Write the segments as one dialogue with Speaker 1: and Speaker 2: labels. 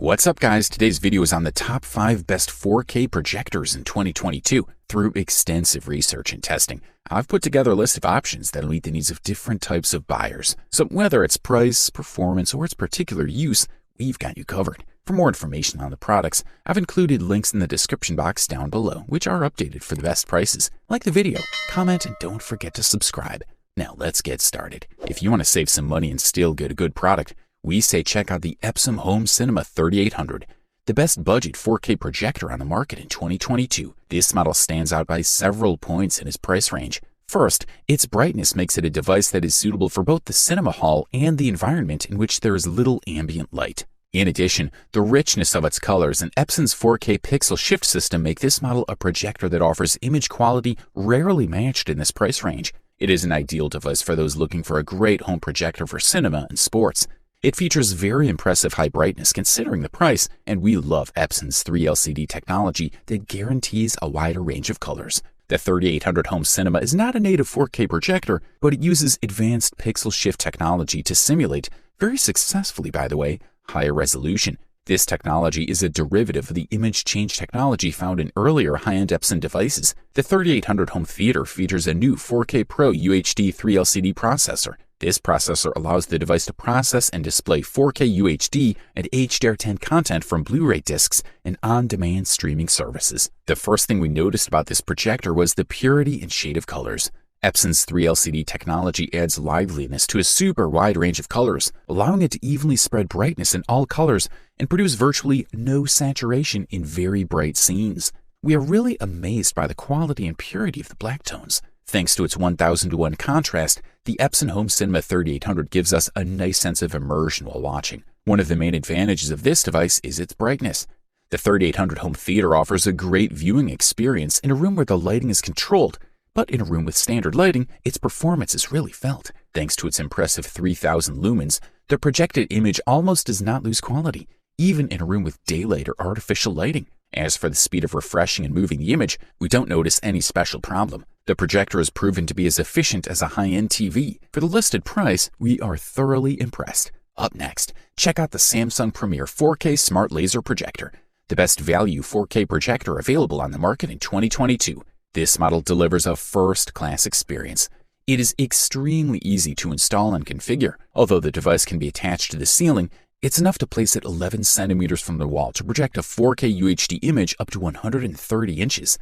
Speaker 1: What's up guys, today's video is on the top 5 best 4K projectors in 2022. Through extensive research and testing, I've put together a list of options that'll meet the needs of different types of buyers. So whether it's price, performance, or its particular use, we've got you covered. For more information on the products, I've included links in the description box down below, which are updated for the best prices. Like the video, comment, and don't forget to subscribe. Now let's get started. If you want to save some money and still get a good product, we say check out the Epson Home Cinema 3800, the best budget 4K projector on the market in 2022. This model stands out by several points in its price range. First, its brightness makes it a device that is suitable for both the cinema hall and the environment in which there is little ambient light. In addition, the richness of its colors and Epson's 4K pixel shift system make this model a projector that offers image quality rarely matched in this price range. It is an ideal device for those looking for a great home projector for cinema and sports. It features very impressive high brightness considering the price, and we love Epson's 3LCD technology that guarantees a wider range of colors. The 3800 Home Cinema is not a native 4K projector, but it uses advanced pixel shift technology to simulate, very successfully by the way, higher resolution. This technology is a derivative of the image change technology found in earlier high-end Epson devices. The 3800 Home Theater features a new 4K PRO-UHD 3LCD processor. This processor allows the device to process and display 4K UHD and HDR10 content from Blu-ray discs and on-demand streaming services. The first thing we noticed about this projector was the purity and shade of colors. Epson's 3LCD technology adds liveliness to a super wide range of colors, allowing it to evenly spread brightness in all colors and produce virtually no saturation in very bright scenes. We are really amazed by the quality and purity of the black tones. Thanks to its 1000:1 contrast, the Epson Home Cinema 3800 gives us a nice sense of immersion while watching. One of the main advantages of this device is its brightness. The 3800 Home Theater offers a great viewing experience in a room where the lighting is controlled, but in a room with standard lighting, its performance is really felt. Thanks to its impressive 3000 lumens, the projected image almost does not lose quality, even in a room with daylight or artificial lighting. As for the speed of refreshing and moving the image, we don't notice any special problem. The projector is proven to be as efficient as a high-end TV. For the listed price, we are thoroughly impressed. Up next, check out the Samsung Premier 4K Smart Laser Projector, the best value 4K projector available on the market in 2022. This model delivers a first-class experience. It is extremely easy to install and configure. Although the device can be attached to the ceiling, it's enough to place it 11 centimeters from the wall to project a 4K UHD image up to 130 inches.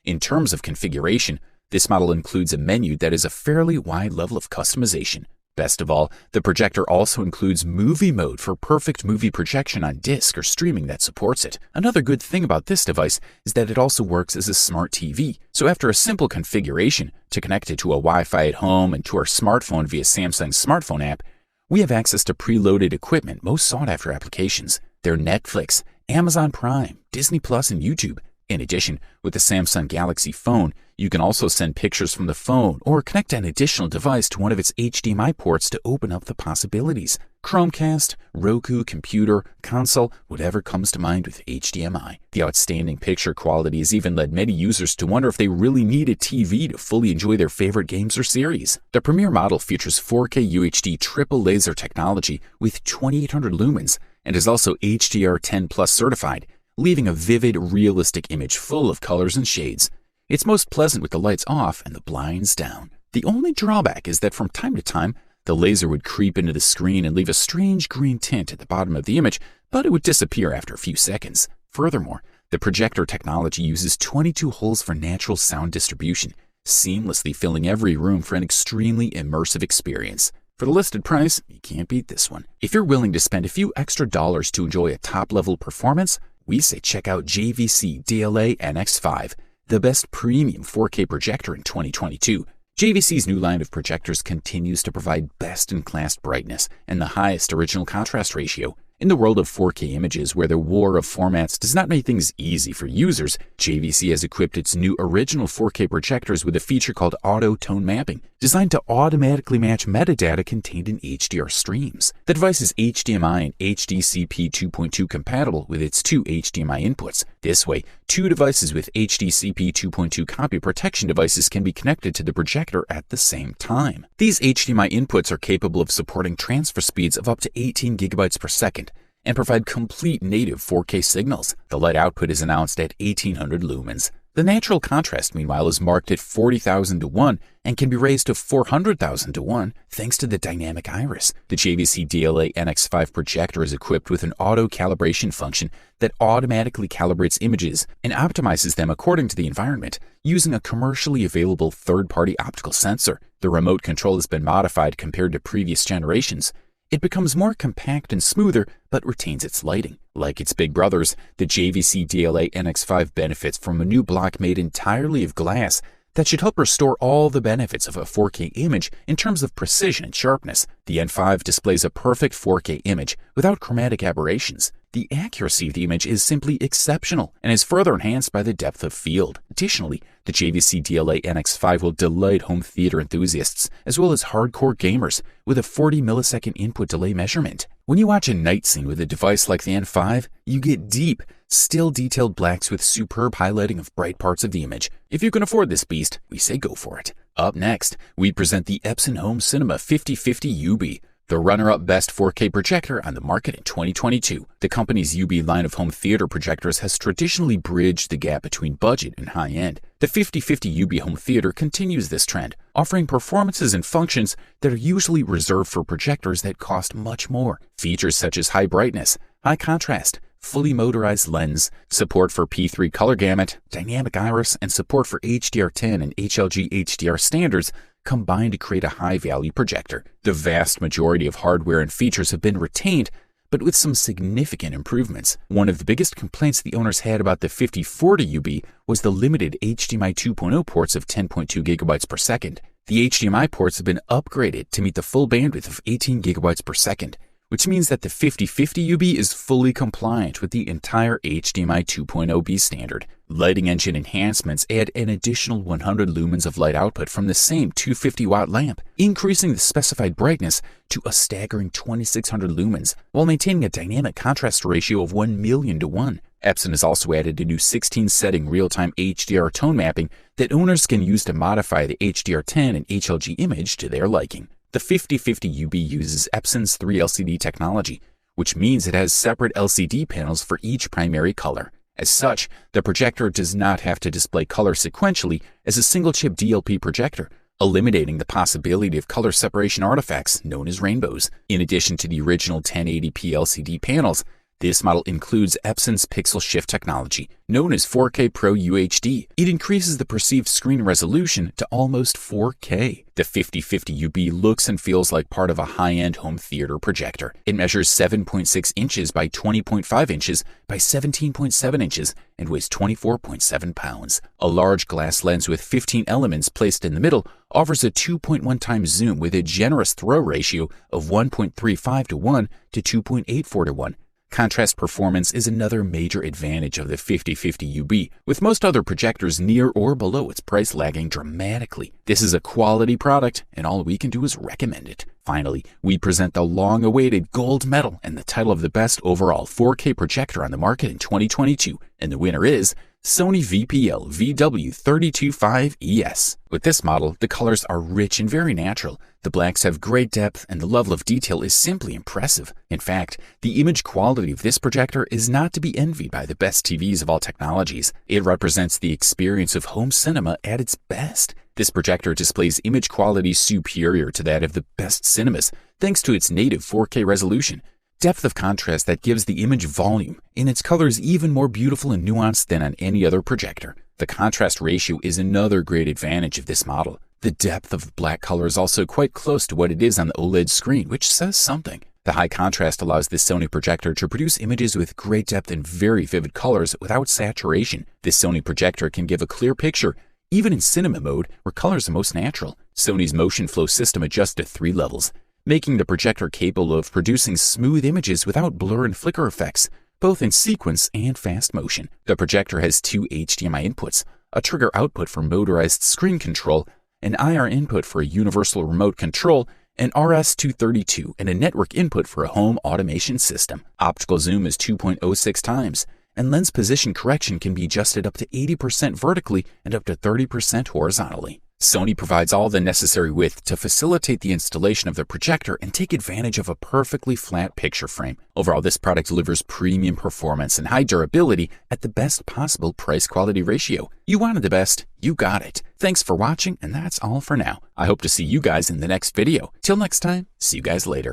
Speaker 1: In terms of configuration, this model includes a menu that is a fairly wide level of customization. Best of all, the projector also includes movie mode for perfect movie projection on disc or streaming that supports it. Another good thing about this device is that it also works as a smart TV. So after a simple configuration to connect it to a Wi-Fi at home and to our smartphone via Samsung's smartphone app, we have access to preloaded equipment, most sought-after applications. They're Netflix, Amazon Prime, Disney Plus, and YouTube. In addition, with the Samsung Galaxy phone, you can also send pictures from the phone or connect an additional device to one of its HDMI ports to open up the possibilities. Chromecast, Roku, computer, console, whatever comes to mind with HDMI. The outstanding picture quality has even led many users to wonder if they really need a TV to fully enjoy their favorite games or series. The Premier model features 4K UHD triple laser technology with 2800 lumens and is also HDR10 Plus certified, leaving a vivid, realistic image full of colors and shades. It's most pleasant with the lights off and the blinds down. The only drawback is that from time to time, the laser would creep into the screen and leave a strange green tint at the bottom of the image, but it would disappear after a few seconds. Furthermore, the projector technology uses 22 holes for natural sound distribution, seamlessly filling every room for an extremely immersive experience. For the listed price, you can't beat this one. If you're willing to spend a few extra dollars to enjoy a top-level performance, we say check out JVC DLA-NX5, the best premium 4K projector in 2022. JVC's new line of projectors continues to provide best-in-class brightness and the highest original contrast ratio. In the world of 4K images where the war of formats does not make things easy for users, JVC has equipped its new original 4K projectors with a feature called Auto Tone Mapping, designed to automatically match metadata contained in HDR streams. The device is HDMI and HDCP 2.2 compatible with its two HDMI inputs. This way, two devices with HDCP 2.2 copy protection devices can be connected to the projector at the same time. These HDMI inputs are capable of supporting transfer speeds of up to 18 gigabytes per second, and provide complete native 4K signals. The light output is announced at 1800 lumens. The natural contrast, meanwhile, is marked at 40,000 to 1 and can be raised to 400,000 to 1 thanks to the dynamic iris. The JVC DLA-NX5 projector is equipped with an auto-calibration function that automatically calibrates images and optimizes them according to the environment using a commercially available third-party optical sensor. The remote control has been modified compared to previous generations. It becomes more compact and smoother, but retains its lighting. Like its big brothers, the JVC DLA-NX5 benefits from a new block made entirely of glass that should help restore all the benefits of a 4K image in terms of precision and sharpness. The N5 displays a perfect 4K image without chromatic aberrations. The accuracy of the image is simply exceptional and is further enhanced by the depth of field. Additionally, the JVC DLA-NX5 will delight home theater enthusiasts as well as hardcore gamers with a 40 millisecond input delay measurement. When you watch a night scene with a device like the N5, you get deep, still detailed blacks with superb highlighting of bright parts of the image. If you can afford this beast, we say go for it. Up next, we present the Epson Home Cinema 5050 UB, the runner-up best 4K projector on the market in 2022. The company's UB line of home theater projectors has traditionally bridged the gap between budget and high-end. The 5050 UB home theater continues this trend, offering performances and functions that are usually reserved for projectors that cost much more. Features such as high brightness, high contrast, fully motorized lens, support for P3 color gamut, dynamic iris, and support for HDR10 and HLG HDR standards combine to create a high-value projector. The vast majority of hardware and features have been retained, but with some significant improvements. One of the biggest complaints the owners had about the 5040 UB was the limited HDMI 2.0 ports of 10.2 gigabytes per second. The HDMI ports have been upgraded to meet the full bandwidth of 18 gigabytes per second, which means that the 5050 UB is fully compliant with the entire HDMI 2.0B standard. Lighting engine enhancements add an additional 100 lumens of light output from the same 250-watt lamp, increasing the specified brightness to a staggering 2600 lumens, while maintaining a dynamic contrast ratio of 1 million to 1. Epson has also added a new 16-setting real-time HDR tone mapping that owners can use to modify the HDR10 and HLG image to their liking. The 5050 UB uses Epson's 3LCD technology, which means it has separate LCD panels for each primary color. As such, the projector does not have to display color sequentially as a single-chip DLP projector, eliminating the possibility of color separation artifacts known as rainbows. In addition to the original 1080p LCD panels, this model includes Epson's pixel shift technology, known as 4K PRO-UHD. It increases the perceived screen resolution to almost 4K. The 5050 UB looks and feels like part of a high-end home theater projector. It measures 7.6 inches by 20.5 inches by 17.7 inches and weighs 24.7 pounds. A large glass lens with 15 elements placed in the middle offers a 2.1 times zoom with a generous throw ratio of 1.35 to 1 to 2.84 to 1. Contrast performance is another major advantage of the 5050 UB, with most other projectors near or below its price lagging dramatically. This is a quality product, and all we can do is recommend it. Finally, we present the long-awaited gold medal and the title of the best overall 4K projector on the market in 2022, and the winner is Sony VPL-VW325ES. With this model, the colors are rich and very natural. The blacks have great depth and the level of detail is simply impressive. In fact, the image quality of this projector is not to be envied by the best TVs of all technologies. It represents the experience of home cinema at its best. This projector displays image quality superior to that of the best cinemas thanks to its native 4K resolution, depth of contrast that gives the image volume, and its colors even more beautiful and nuanced than on any other projector. The contrast ratio is another great advantage of this model. The depth of black color is also quite close to what it is on the OLED screen, which says something. The high contrast allows this Sony projector to produce images with great depth and very vivid colors without saturation. This Sony projector can give a clear picture, even in cinema mode, where colors are most natural. Sony's motion flow system adjusts to 3 levels, making the projector capable of producing smooth images without blur and flicker effects, both in sequence and fast motion. The projector has 2 HDMI inputs, a trigger output for motorized screen control, an IR input for a universal remote control, an RS-232, and a network input for a home automation system. Optical zoom is 2.06 times, and lens position correction can be adjusted up to 80% vertically and up to 30% horizontally. Sony provides all the necessary width to facilitate the installation of the projector and take advantage of a perfectly flat picture frame. Overall, this product delivers premium performance and high durability at the best possible price-quality ratio. You wanted the best, you got it. Thanks for watching, and that's all for now. I hope to see you guys in the next video. Till next time, see you guys later.